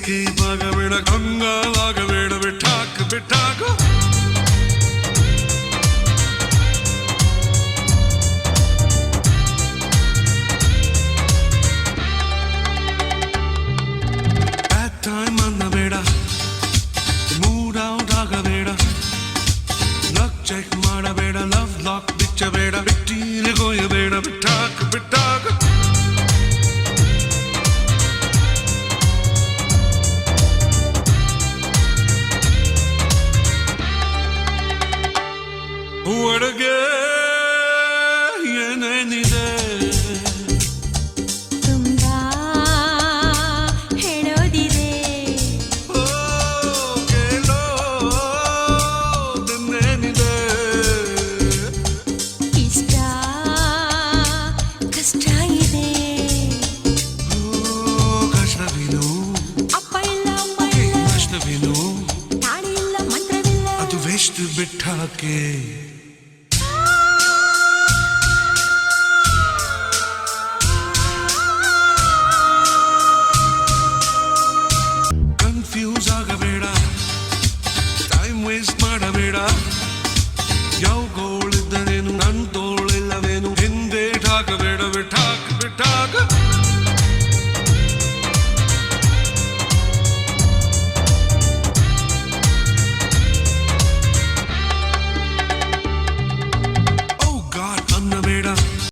Escape ಆಗಬೇಡ, ಕಂಗಾಲಾಗಬೇಡ, ಬಿಟ್ಟಾಕು ಬಿಟ್ಟಾಕು. ಬ್ಯಾಡ್ ಟೈಮ್ ಅನ್ನಬೇಡ, ಮೂಡ್ ಔಟ್ ಆಗಬೇಡ, ಲಕ್ ಚೆಕ್ ಮಾಡಬೇಡ, ಲವ್ ಲಾಕ್ ಬಿಚ್ಚಬೇಡ, ಬಿಟ್ಟೀರಿಗೋಯಬೇಡ, ಬಿಟ್ಟಾಕು ಬಿಟ್ಟಾಕು. ಒಳಗೆ ಏನೇನಿದೆ ತುಂಬಾ ಹೇಳೋದಿದೆ, ಕೇಳೋದೇನಿದೆ, ಇಷ್ಟ ಕಷ್ಟ ಇದೆ, ಕಷ್ಟವಿನು ಅಪ್ಪ ಇಲ್ಲ ಅಮ್ಮ ಇಲ್ಲ, ಕಷ್ಟವಿನು ತಾಳಿ ಇಲ್ಲ ಮಂತ್ರವಿಲ್ಲ, ಅದು ವೆಸ್ಟ್ ಬಿಟ್ಟಾಕೆ.